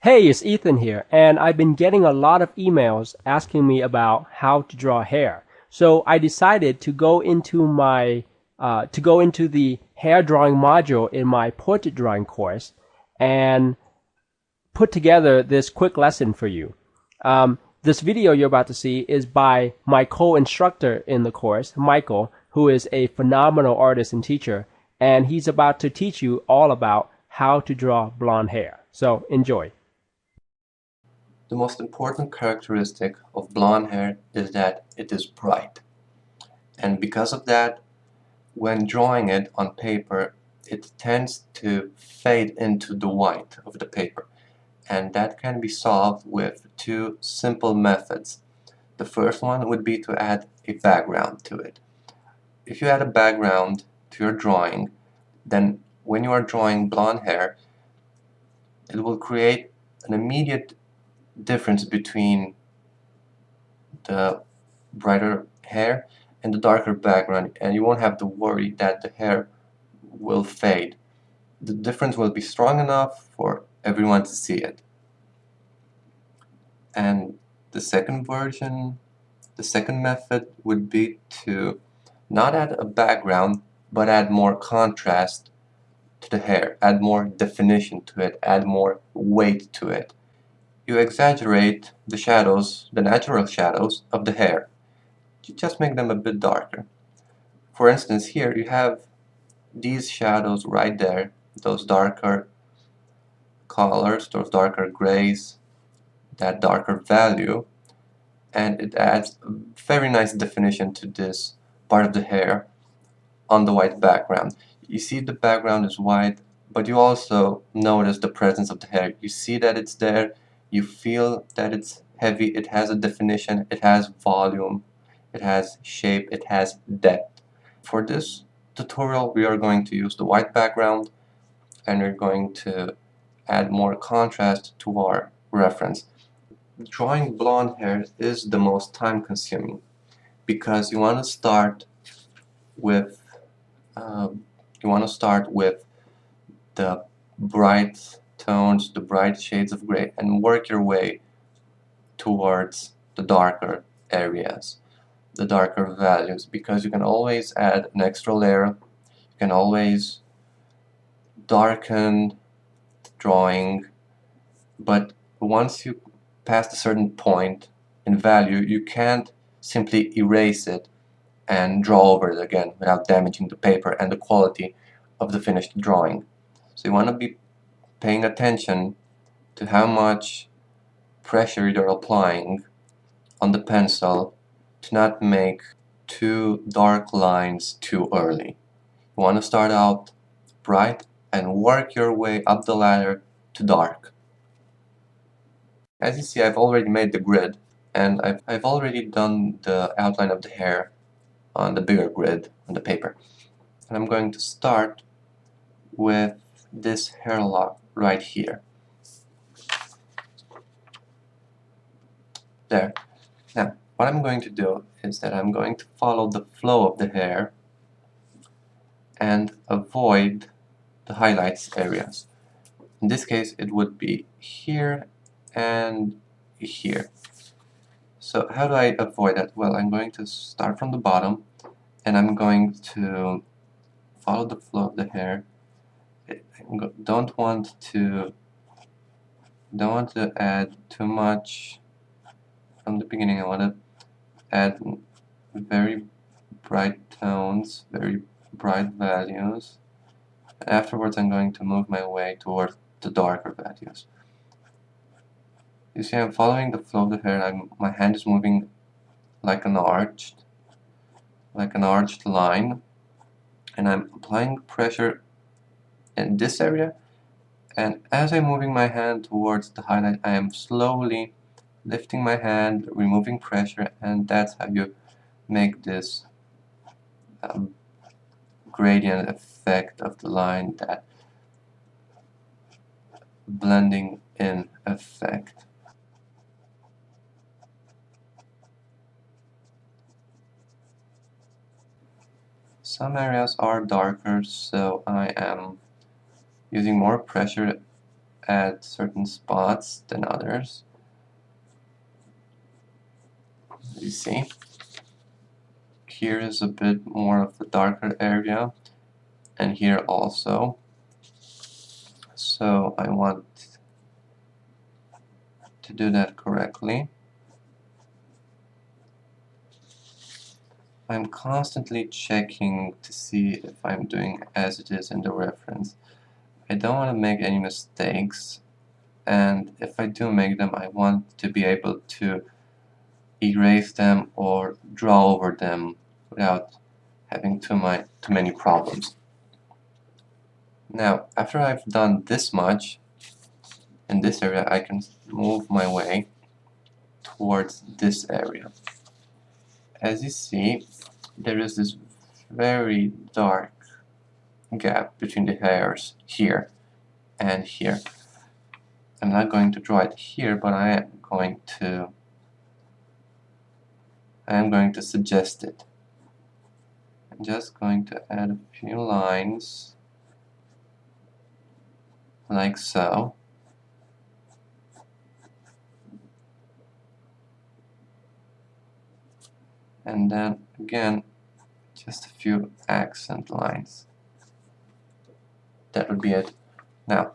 Hey, it's Ethan here, and I've been getting a lot of emails asking me about how to draw hair. So I decided to go into the hair drawing module in my portrait drawing course and put together this quick lesson for you. This video you're about to see is by my co-instructor in the course, Michael, who is a phenomenal artist and teacher, and he's about to teach you all about how to draw blonde hair. So enjoy. The most important characteristic of blonde hair is that it is bright. And because of that, when drawing it on paper, it tends to fade into the white of the paper. And that can be solved with two simple methods. The first one would be to add a background to it. If you add a background to your drawing, then when you are drawing blonde hair, it will create an immediate difference between the brighter hair and the darker background, and you won't have to worry that the hair will fade. The difference will be strong enough for everyone to see it. And the second method would be to not add a background, but add more contrast to the hair, add more definition to it, add more weight to it. You exaggerate the shadows, the natural shadows of the hair. You just make them a bit darker. For instance, here you have these shadows right there, those darker colors, those darker grays, that darker value, and it adds a very nice definition to this part of the hair on the white background. You see the background is white, but you also notice the presence of the hair. You see that it's there, you feel that it's heavy, it has a definition, it has volume, it has shape, it has depth. For this tutorial, we are going to use the white background and we're going to add more contrast to our reference. Drawing blonde hair is the most time consuming because you want to start with um, the bright tones, the bright shades of gray, and work your way towards the darker areas, the darker values, because you can always add an extra layer, you can always darken the drawing, but once you pass a certain point in value, you can't simply erase it and draw over it again without damaging the paper and the quality of the finished drawing. So you want to be paying attention to how much pressure you're applying on the pencil to not make too dark lines too early. You want to start out bright and work your way up the ladder to dark. As you see, I've already made the grid, and I've already done the outline of the hair on the bigger grid on the paper. And I'm going to start with this hairlock right here. There. Now, what I'm going to do is that I'm going to follow the flow of the hair and avoid the highlights areas. In this case, it would be here and here. So how do I avoid that? Well, I'm going to start from the bottom and I'm going to follow the flow of the hair. I don't want to add too much from the beginning. I want to add very bright tones, very bright values. And afterwards, I'm going to move my way towards the darker values. You see, I'm following the flow of the hair. My hand is moving like an arched line, and I'm applying pressure in this area. And as I'm moving my hand towards the highlight, I am slowly lifting my hand, removing pressure, and that's how you make this gradient effect of the line, that blending in effect. Some areas are darker, so I am using more pressure at certain spots than others. You see, here is a bit more of the darker area, and here also. So I want to do that correctly. I'm constantly checking to see if I'm doing as it is in the reference. I don't want to make any mistakes, and if I do make them, I want to be able to erase them or draw over them without having too many problems. Now, after I've done this much in this area, I can move my way towards this area. As you see, there is this very dark gap between the hairs here and here. I'm not going to draw it here, but I am going to suggest it. I'm just going to add a few lines like so. And then again, just a few accent lines. That would be it. Now,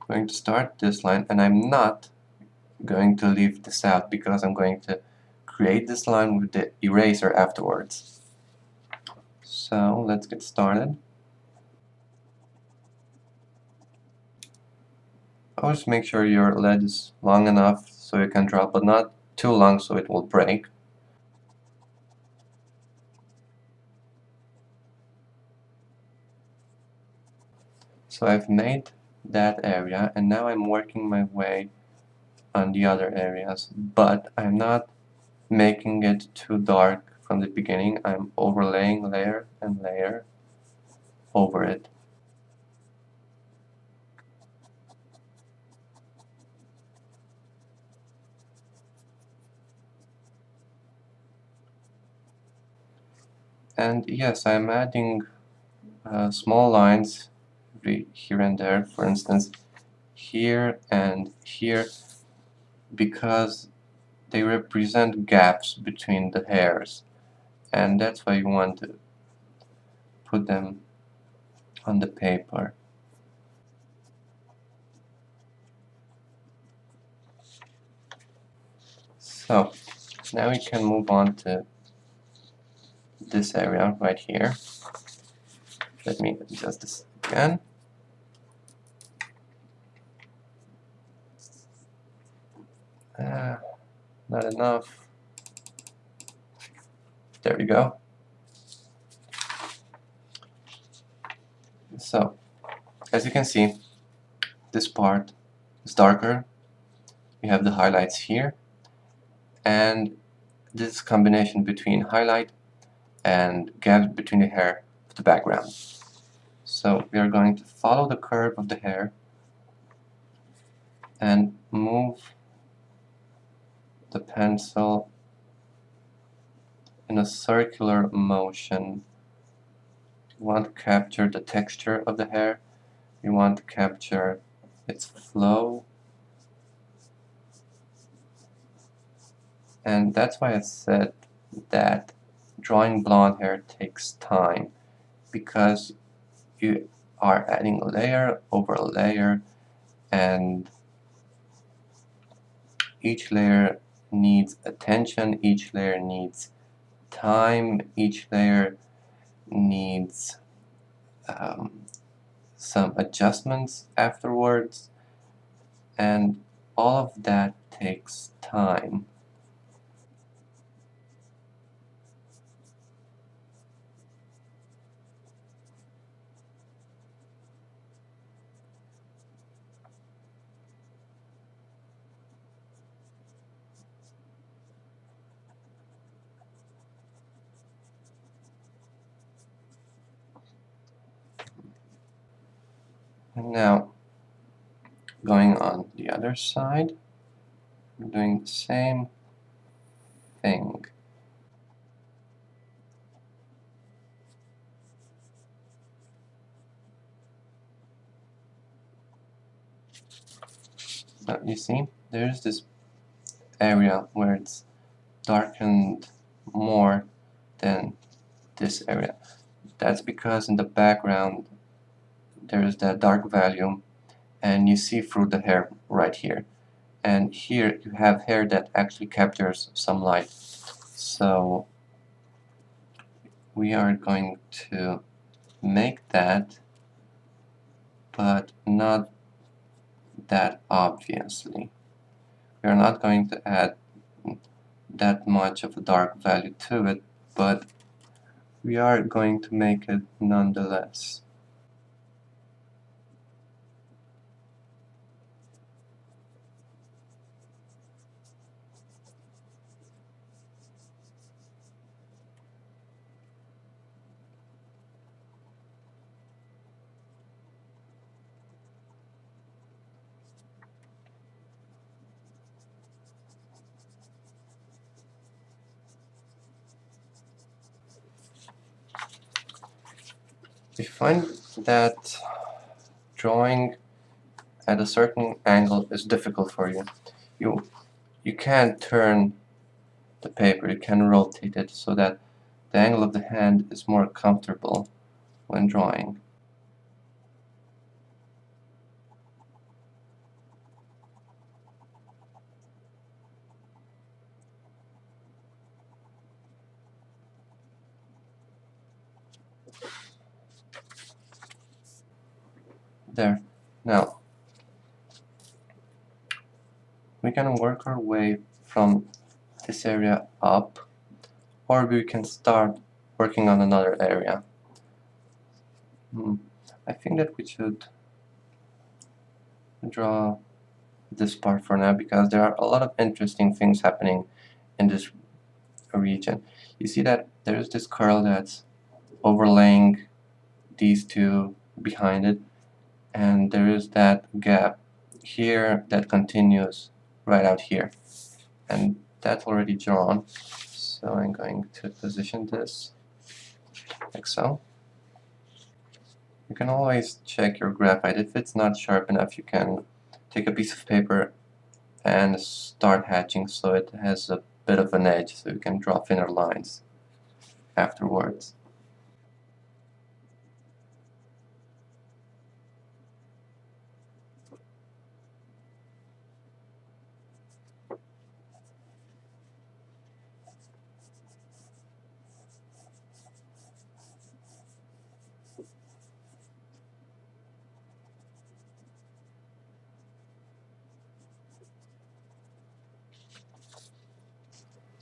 I'm going to start this line, and I'm not going to leave this out because I'm going to create this line with the eraser afterwards. So let's get started. Always make sure your lead is long enough so you can draw, but not too long so it will break. So I've made that area, and now I'm working my way on the other areas, but I'm not making it too dark from the beginning. I'm overlaying layer and layer over it. And yes, I'm adding small lines here and there, for instance here and here, because they represent gaps between the hairs, and that's why you want to put them on the paper. So now we can move on to this area right here. Let me adjust this again. Not enough. There we go. So, as you can see, this part is darker. We have the highlights here, and this combination between highlight and gaps between the hair of the background. So we are going to follow the curve of the hair and move the pencil in a circular motion. We want to capture the texture of the hair. We want to capture its flow. And that's why I said that drawing blonde hair takes time, because you are adding layer over layer, and each layer needs attention, each layer needs time, each layer needs some adjustments afterwards, and all of that takes time. And now, going on the other side, I'm doing the same thing. So you see, there's this area where it's darkened more than this area. That's because in the background there's that dark value and you see through the hair right here. And here you have hair that actually captures some light. So we are going to make that, but not that obviously. We are not going to add that much of a dark value to it, but we are going to make it nonetheless. If you find that drawing at a certain angle is difficult for you, you can turn the paper, you can rotate it so that the angle of the hand is more comfortable when drawing. There. Now, we can work our way from this area up, or we can start working on another area. I think that we should draw this part for now because there are a lot of interesting things happening in this region. You see that there's this curl that's overlaying these two behind it, and there is that gap here that continues right out here, and that's already drawn. So I'm going to position this like so. You can always check your graphite. If it's not sharp enough, you can take a piece of paper and start hatching so it has a bit of an edge so you can draw thinner lines afterwards.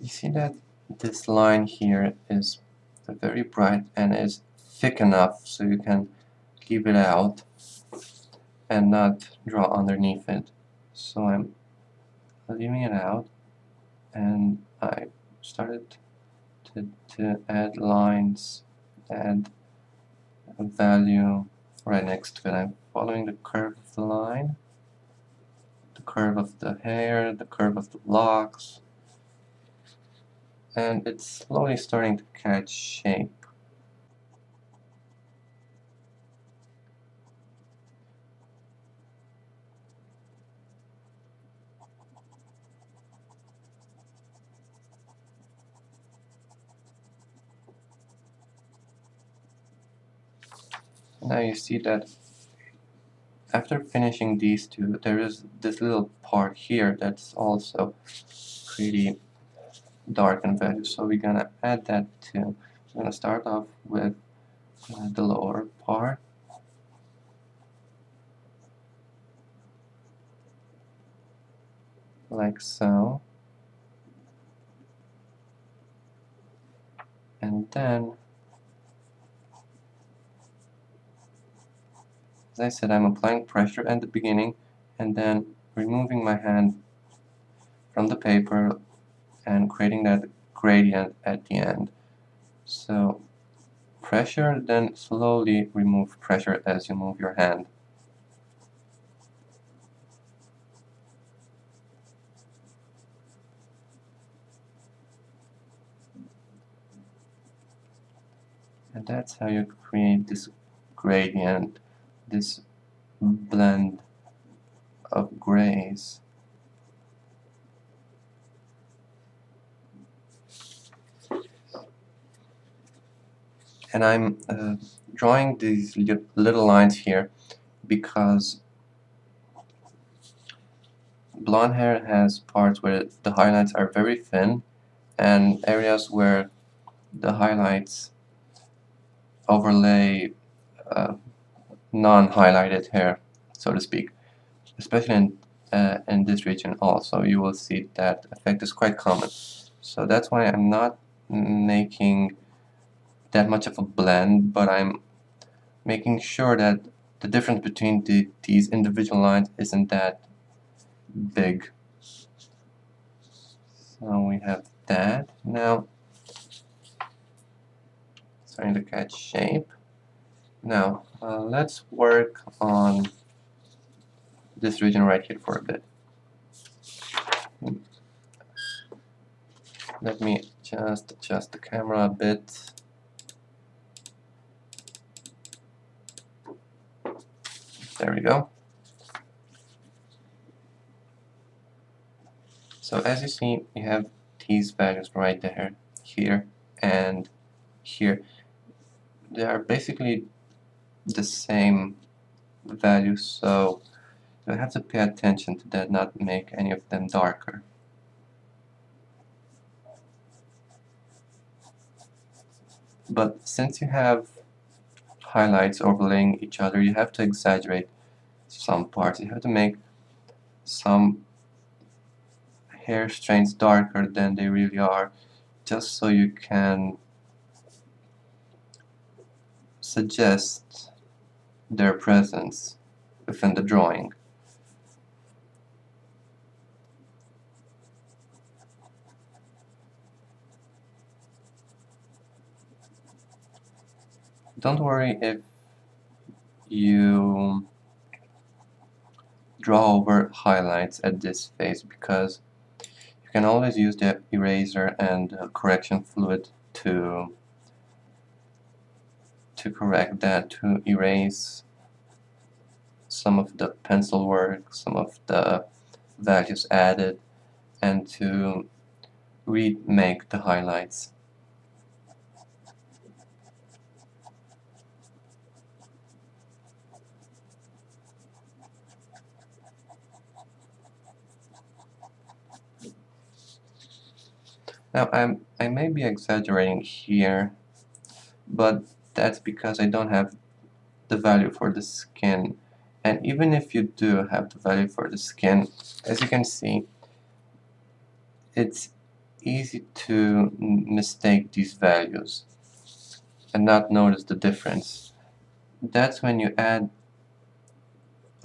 You see that this line here is very bright and is thick enough so you can leave it out and not draw underneath it. So I'm leaving it out, and I started to add lines, add a value right next to it. I'm following the curve of the line, the curve of the hair, the curve of the locks, and it's slowly starting to catch shape. Now you see that after finishing these two, there is this little part here that's also pretty dark in value, so we're gonna add that too. We're gonna start off with the lower part, like so, and then, as I said, I'm applying pressure at the beginning and then removing my hand from the paper and creating that gradient at the end. So pressure, then slowly remove pressure as you move your hand. And that's how you create this gradient, this blend of grays. And I'm drawing these little lines here because blonde hair has parts where the highlights are very thin and areas where the highlights overlay non-highlighted hair, so to speak. Especially in this region also, you will see that effect is quite common. So that's why I'm not making that much of a blend, but I'm making sure that the difference between these individual lines isn't that big. So we have that. Now, starting to catch shape. Now, let's work on this region right here for a bit. Let me just adjust the camera a bit. There we go. So as you see, we have these values right there, here, and here. They are basically the same value, so you have to pay attention to that, not make any of them darker. But since you have highlights overlaying each other, you have to exaggerate some parts. You have to make some hair strands darker than they really are, just so you can suggest their presence within the drawing. Don't worry if you draw over highlights at this phase, because you can always use the eraser and correction fluid to correct that, to erase some of the pencil work, some of the values added, and to remake the highlights. Now I may be exaggerating here, but that's because I don't have the value for the skin. And even if you do have the value for the skin, as you can see, it's easy to mistake these values and not notice the difference. That's when you add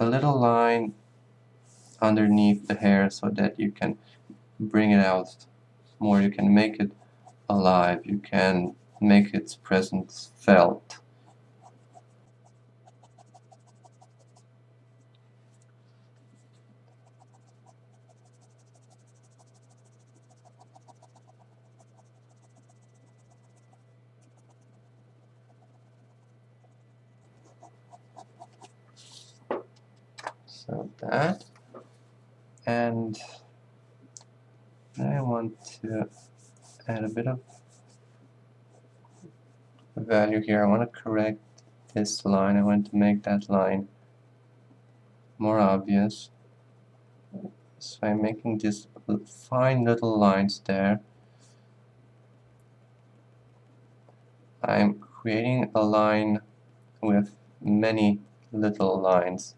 a little line underneath the hair so that you can bring it out more, you can make it alive, you can make its presence felt. So that, and I want to add a bit of value here. I want to correct this line. I want to make that line more obvious. So I'm making just fine little lines there. I'm creating a line with many little lines,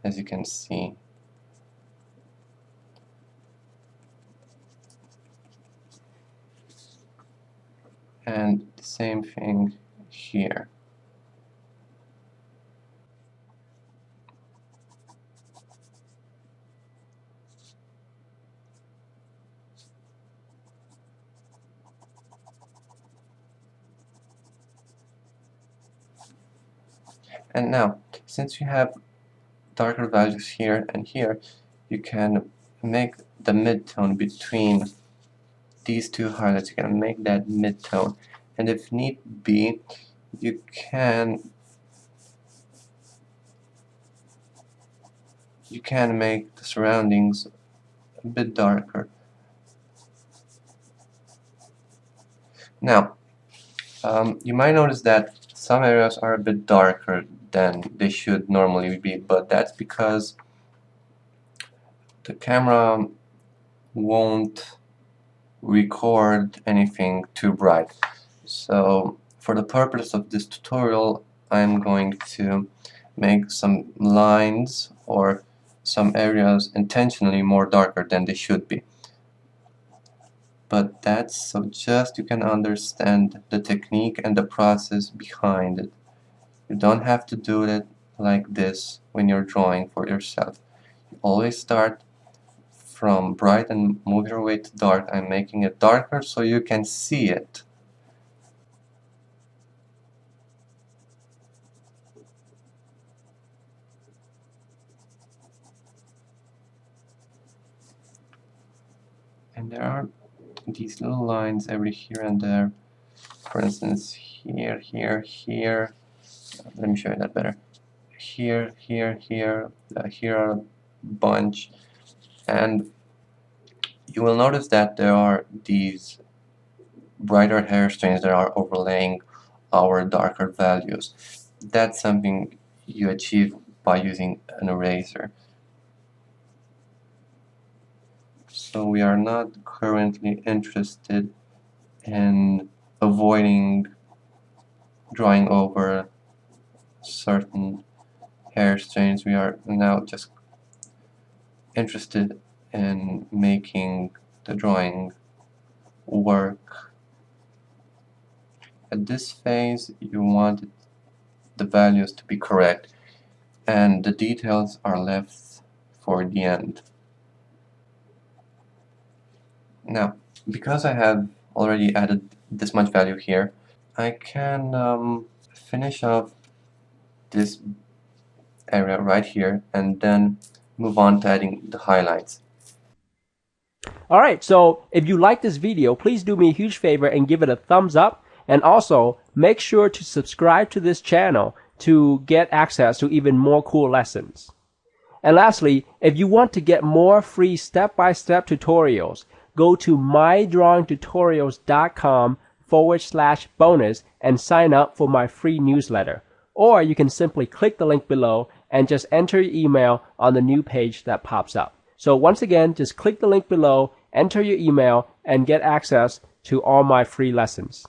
as you can see. And the same thing here. And now, since you have darker values here and here, you can make the midtone between these two highlights. You can make that midtone, and if need be, you can you can make the surroundings a bit darker. Now, you might notice that some areas are a bit darker than they should normally be, but that's because the camera won't record anything too bright. So for the purpose of this tutorial, I'm going to make some lines or some areas intentionally more darker than they should be. But that's so just you can understand the technique and the process behind it. You don't have to do it like this when you're drawing for yourself. You always start from bright and move your way to dark. I'm making it darker so you can see it. And there are these little lines every here and there. For instance, here, here, here. Let me show you that better. Here, here, here. Here are a bunch. And you will notice that there are these brighter hair strains that are overlaying our darker values. That's something you achieve by using an eraser. So we are not currently interested in avoiding drawing over certain hair strains. We are now just interested in making the drawing work. At this phase, you want the values to be correct, and the details are left for the end. Now, because I have already added this much value here, I can finish off this area right here and then move on to adding the highlights. Alright, so if you like this video, please do me a huge favor and give it a thumbs up, and also make sure to subscribe to this channel to get access to even more cool lessons. And lastly, if you want to get more free step-by-step tutorials, go to mydrawingtutorials.com/bonus and sign up for my free newsletter. Or you can simply click the link below and just enter your email on the new page that pops up. So once again, just click the link below, enter your email, and get access to all my free lessons.